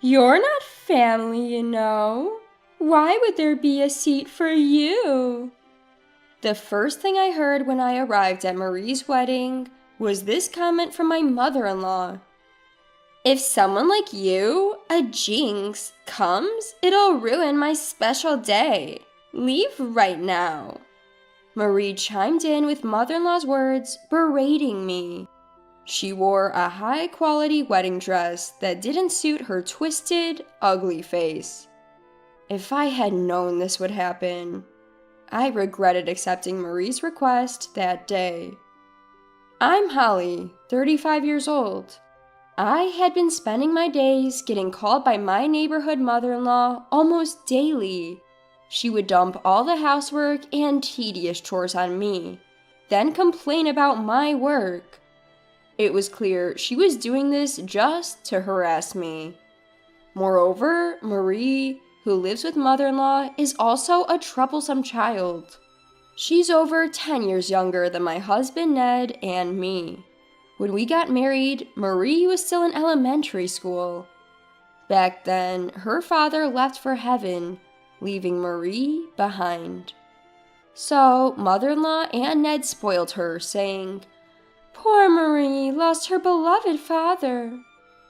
You're not family, you know. Why would there be a seat for you? The first thing I heard when I arrived at Marie's wedding was this comment from my mother-in-law. If someone like you, a jinx, comes, it'll ruin my special day. Leave right now. Marie chimed in with mother-in-law's words, berating me. She wore a high-quality wedding dress that didn't suit her twisted, ugly face. If I had known this would happen, I regretted accepting Marie's request that day. I'm Holly, 35 years old. I had been spending my days getting called by my neighborhood mother-in-law almost daily. She would dump all the housework and tedious chores on me, then complain about my work. It was clear she was doing this just to harass me. Moreover, Marie, who lives with mother-in-law, is also a troublesome child. She's over 10 years younger than my husband Ned and me. When we got married, Marie was still in elementary school. Back then, her father left for heaven, leaving Marie behind. So, mother-in-law and Ned spoiled her, saying, "Poor Marie lost her beloved father."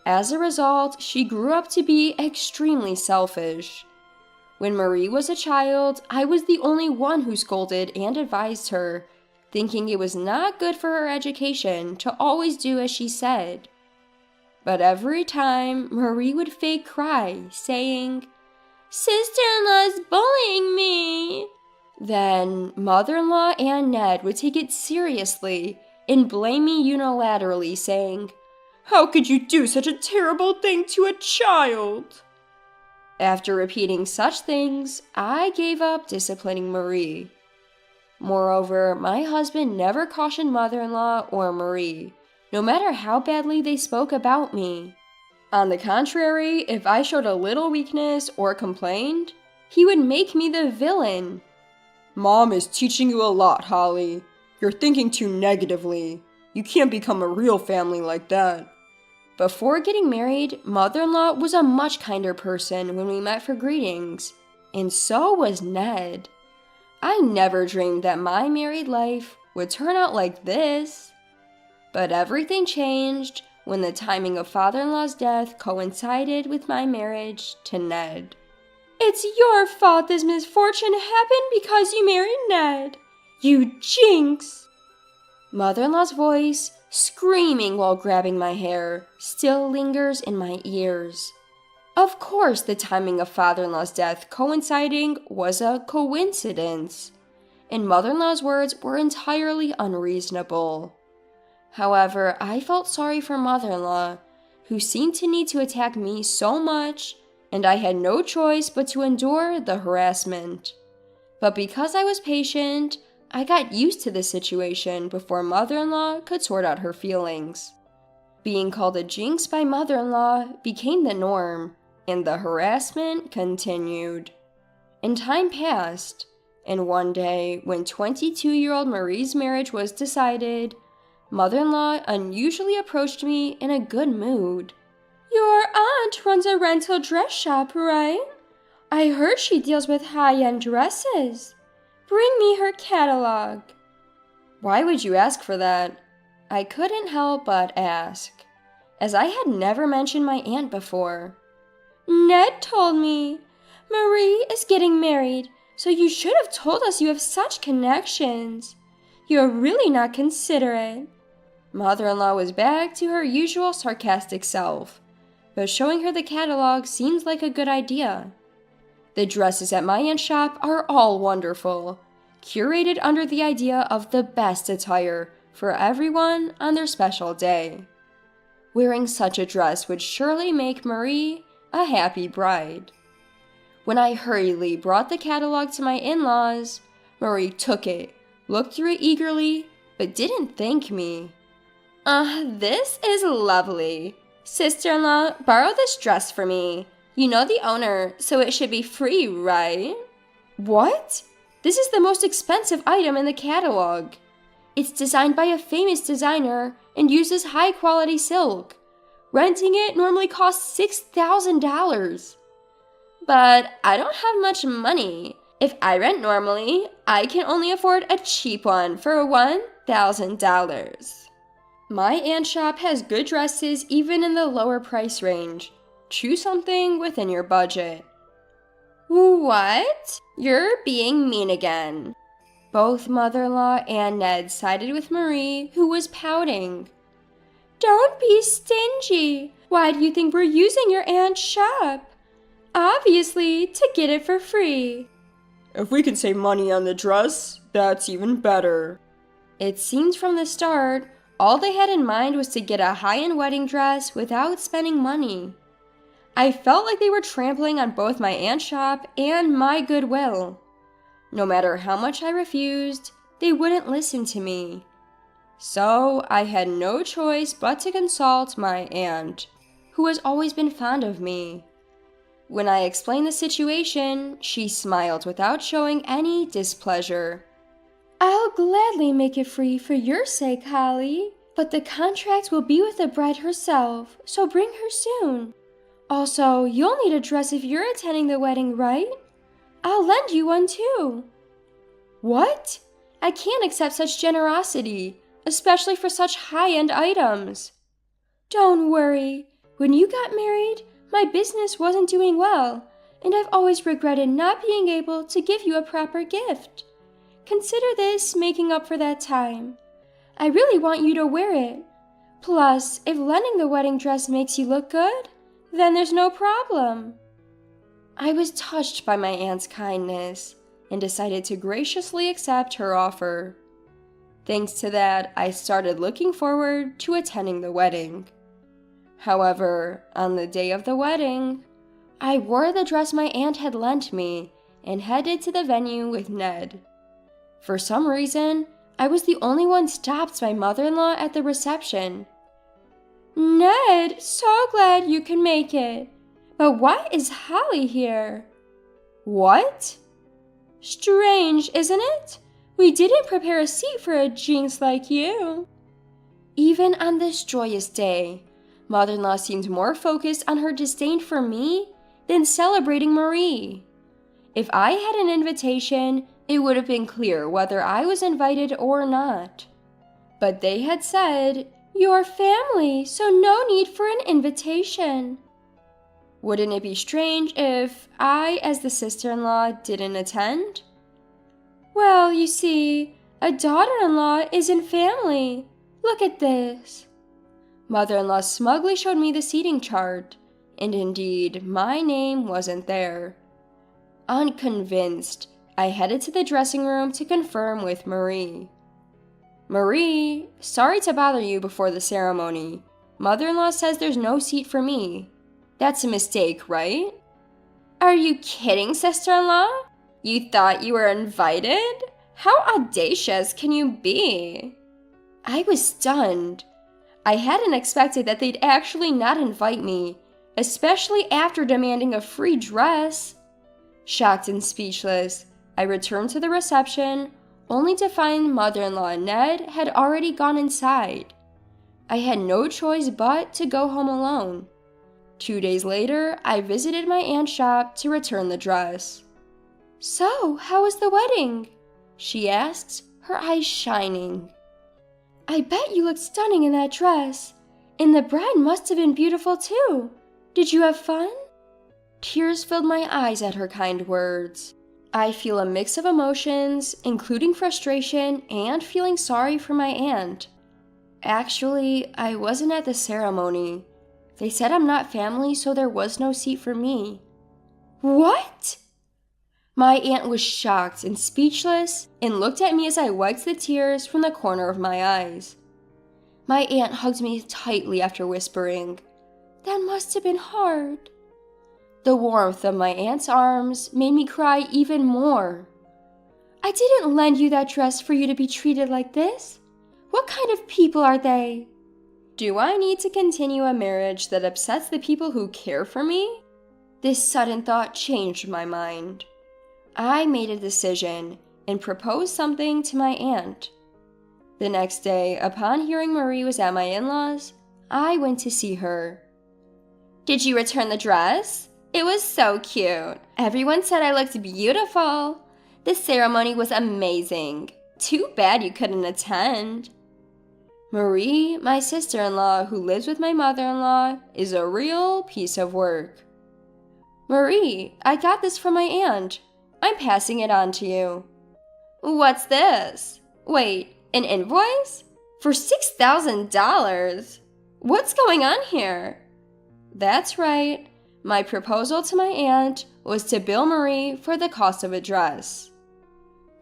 As a result, she grew up to be extremely selfish. When Marie was a child, I was the only one who scolded and advised her, thinking it was not good for her education to always do as she said. But every time, Marie would fake cry, saying, "Sister-in-law's bullying me." Then, mother-in-law and Ned would take it seriously and blame me unilaterally, saying, "How could you do such a terrible thing to a child?" After repeating such things, I gave up disciplining Marie. Moreover, my husband never cautioned mother-in-law or Marie, no matter how badly they spoke about me. On the contrary, if I showed a little weakness or complained, he would make me the villain. "Mom is teaching you a lot, Holly. You're thinking too negatively. You can't become a real family like that." Before getting married, mother-in-law was a much kinder person when we met for greetings, and so was Ned. I never dreamed that my married life would turn out like this. But everything changed when the timing of father-in-law's death coincided with my marriage to Ned. "It's your fault this misfortune happened because you married Ned. You jinx!" Mother-in-law's voice, screaming while grabbing my hair, still lingers in my ears. Of course, the timing of father-in-law's death coinciding was a coincidence, and mother-in-law's words were entirely unreasonable. However, I felt sorry for mother-in-law, who seemed to need to attack me so much, and I had no choice but to endure the harassment. But because I was patient, I got used to the situation before mother-in-law could sort out her feelings. Being called a jinx by mother-in-law became the norm, and the harassment continued. And time passed, and one day, when 22-year-old Marie's marriage was decided, mother-in-law unusually approached me in a good mood. "Your aunt runs a rental dress shop, right? I heard she deals with high-end dresses. Bring me her catalog." Why would you ask for that? I couldn't help but ask, as I had never mentioned my aunt before. "Ned told me. Marie is getting married, so you should have told us you have such connections. You're really not considerate." Mother-in-law was back to her usual sarcastic self, but showing her the catalog seems like a good idea. The dresses at my aunt's shop are all wonderful, curated under the idea of the best attire for everyone on their special day. Wearing such a dress would surely make Marie a happy bride. When I hurriedly brought the catalog to my in-laws, Marie took it, looked through it eagerly, but didn't thank me. This is lovely. Sister-in-law, borrow this dress for me. You know the owner, so it should be free, right?" "What? This is the most expensive item in the catalog. It's designed by a famous designer and uses high-quality silk. Renting it normally costs $6,000. But I don't have much money. If I rent normally, I can only afford a cheap one for $1,000. My aunt's shop has good dresses even in the lower price range. Choose something within your budget. What? You're being mean again. Both mother-in-law and Ned sided with Marie, who was pouting. Don't be stingy. Why do you think we're using your aunt's shop? Obviously, to get it for free. If we can save money on the dress, that's even better. It seems from the start, all they had in mind was to get a high-end wedding dress without spending money. I felt like they were trampling on both my aunt's shop and my goodwill. No matter how much I refused, they wouldn't listen to me. So I had no choice but to consult my aunt, who has always been fond of me. When I explained the situation, she smiled without showing any displeasure. I'll gladly make it free for your sake, Holly, but the contract will be with the bride herself, so bring her soon. Also, you'll need a dress if you're attending the wedding, right? I'll lend you one too. What? I can't accept such generosity, especially for such high-end items. Don't worry. When you got married, my business wasn't doing well, and I've always regretted not being able to give you a proper gift. Consider this making up for that time. I really want you to wear it. Plus, if lending the wedding dress makes you look good, then there's no problem. I was touched by my aunt's kindness and decided to graciously accept her offer. Thanks to that, I started looking forward to attending the wedding. However, on the day of the wedding, I wore the dress my aunt had lent me and headed to the venue with Ned. For some reason, I was the only one stopped by mother-in-law at the reception. Ned, so glad you can make it. But why is Holly here? What? Strange, isn't it? We didn't prepare a seat for a jinx like you. Even on this joyous day, mother-in-law seemed more focused on her disdain for me than celebrating Marie. If I had an invitation, it would have been clear whether I was invited or not. But they had said, "Your family, so no need for an invitation." Wouldn't it be strange if I, as the sister-in-law, didn't attend? Well, you see, a daughter-in-law isn't family. Look at this. Mother-in-law smugly showed me the seating chart, and indeed, my name wasn't there. Unconvinced, I headed to the dressing room to confirm with Marie. Marie, sorry to bother you before the ceremony. Mother-in-law says there's no seat for me. That's a mistake, right? Are you kidding, sister-in-law? You thought you were invited? How audacious can you be? I was stunned. I hadn't expected that they'd actually not invite me, especially after demanding a free dress. Shocked and speechless, I returned to the reception, only to find mother-in-law and Ned had already gone inside. I had no choice but to go home alone. 2 days later, I visited my aunt's shop to return the dress. So, how was the wedding? She asked, her eyes shining. I bet you looked stunning in that dress, and the bride must have been beautiful too. Did you have fun? Tears filled my eyes at her kind words. I feel a mix of emotions, including frustration and feeling sorry for my aunt. Actually, I wasn't at the ceremony. They said I'm not family, so there was no seat for me. What? My aunt was shocked and speechless and looked at me as I wiped the tears from the corner of my eyes. My aunt hugged me tightly after whispering, "That must have been hard." The warmth of my aunt's arms made me cry even more. I didn't lend you that dress for you to be treated like this. What kind of people are they? Do I need to continue a marriage that upsets the people who care for me? This sudden thought changed my mind. I made a decision and proposed something to my aunt. The next day, upon hearing Marie was at my in-laws, I went to see her. "Did you return the dress? It was so cute. Everyone said I looked beautiful. The ceremony was amazing. Too bad you couldn't attend." Marie, my sister-in-law who lives with my mother-in-law, is a real piece of work. "Marie, I got this from my aunt. I'm passing it on to you." "What's this? Wait, an invoice? For $6,000? What's going on here?" That's right. My proposal to my aunt was to bill Marie for the cost of a dress.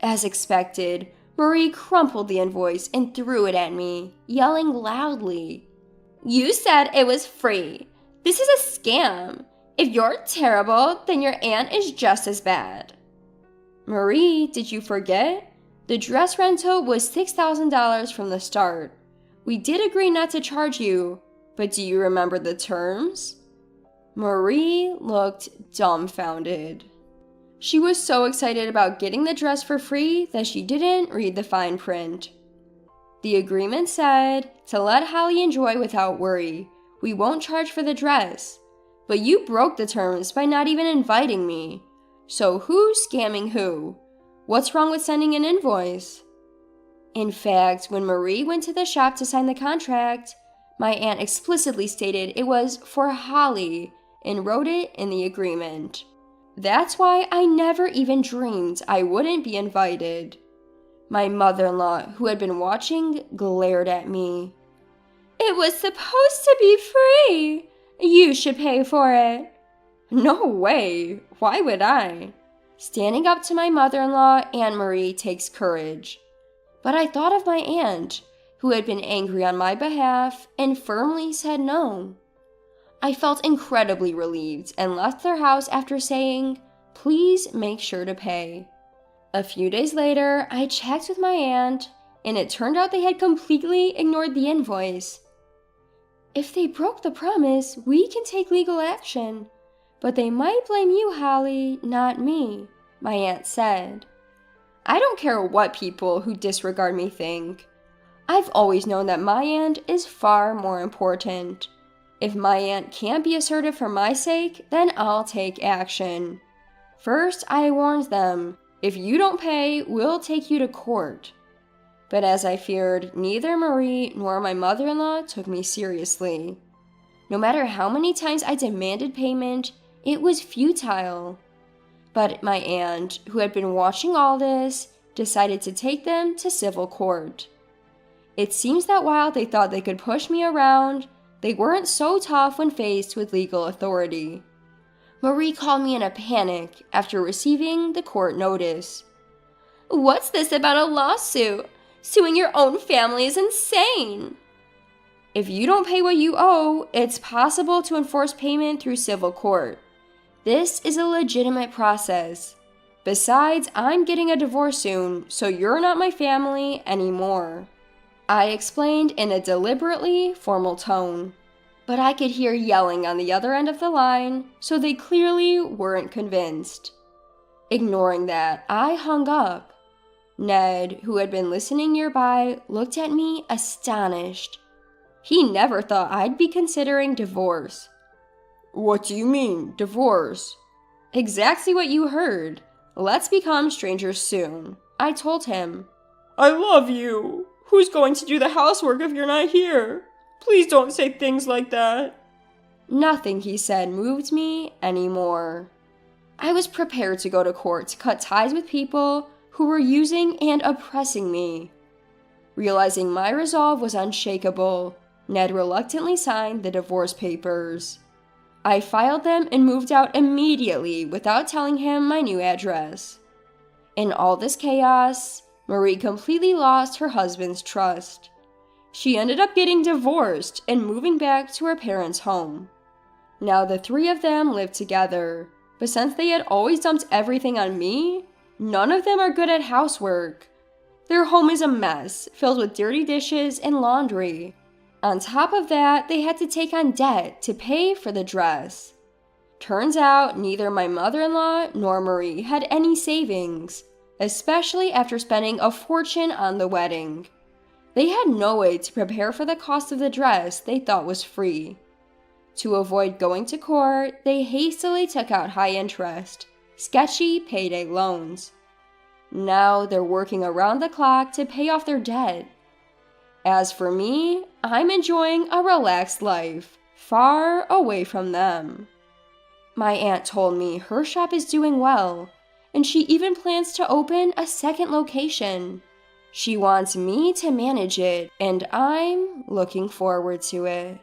As expected, Marie crumpled the invoice and threw it at me, yelling loudly, "You said it was free. This is a scam. If you're terrible, then your aunt is just as bad." "Marie, did you forget? The dress rental was $6,000 from the start. We did agree not to charge you, but do you remember the terms?" Marie looked dumbfounded. She was so excited about getting the dress for free that she didn't read the fine print. The agreement said to let Holly enjoy without worry. We won't charge for the dress. But you broke the terms by not even inviting me. So who's scamming who? What's wrong with sending an invoice? In fact, when Marie went to the shop to sign the contract, my aunt explicitly stated it was for Holly and wrote it in the agreement. That's why I never even dreamed I wouldn't be invited. My mother-in-law, who had been watching, glared at me. "It was supposed to be free. You should pay for it." "No way. Why would I?" Standing up to my mother-in-law, Aunt Marie takes courage. But I thought of my aunt, who had been angry on my behalf, and firmly said no. I felt incredibly relieved and left their house after saying, "Please make sure to pay." A few days later, I checked with my aunt, and it turned out they had completely ignored the invoice. "If they broke the promise, we can take legal action, but they might blame you, Holly, not me," my aunt said. I don't care what people who disregard me think. I've always known that my aunt is far more important. If my aunt can't be assertive for my sake, then I'll take action. First, I warned them, if you don't pay, we'll take you to court. But as I feared, neither Marie nor my mother-in-law took me seriously. No matter how many times I demanded payment, it was futile. But my aunt, who had been watching all this, decided to take them to civil court. It seems that while they thought they could push me around, they weren't so tough when faced with legal authority. Marie called me in a panic after receiving the court notice. "What's this about a lawsuit? Suing your own family is insane." If you don't pay what you owe, it's possible to enforce payment through civil court. This is a legitimate process. Besides, I'm getting a divorce soon, so you're not my family anymore. I explained in a deliberately formal tone, but I could hear yelling on the other end of the line, so they clearly weren't convinced. Ignoring that, I hung up. Ned, who had been listening nearby, looked at me astonished. He never thought I'd be considering divorce. "What do you mean, divorce?" "Exactly what you heard. Let's become strangers soon," I told him. "I love you. Who's going to do the housework if you're not here? Please don't say things like that." Nothing he said moved me anymore. I was prepared to go to court to cut ties with people who were using and oppressing me. Realizing my resolve was unshakable, Ned reluctantly signed the divorce papers. I filed them and moved out immediately without telling him my new address. In all this chaos, Marie completely lost her husband's trust. She ended up getting divorced and moving back to her parents' home. Now the three of them live together, but since they had always dumped everything on me, none of them are good at housework. Their home is a mess, filled with dirty dishes and laundry. On top of that, they had to take on debt to pay for the dress. Turns out neither my mother-in-law nor Marie had any savings, especially after spending a fortune on the wedding. They had no way to prepare for the cost of the dress they thought was free. To avoid going to court, they hastily took out high-interest, sketchy payday loans. Now they're working around the clock to pay off their debt. As for me, I'm enjoying a relaxed life, far away from them. My aunt told me her shop is doing well, and she even plans to open a second location. She wants me to manage it, and I'm looking forward to it.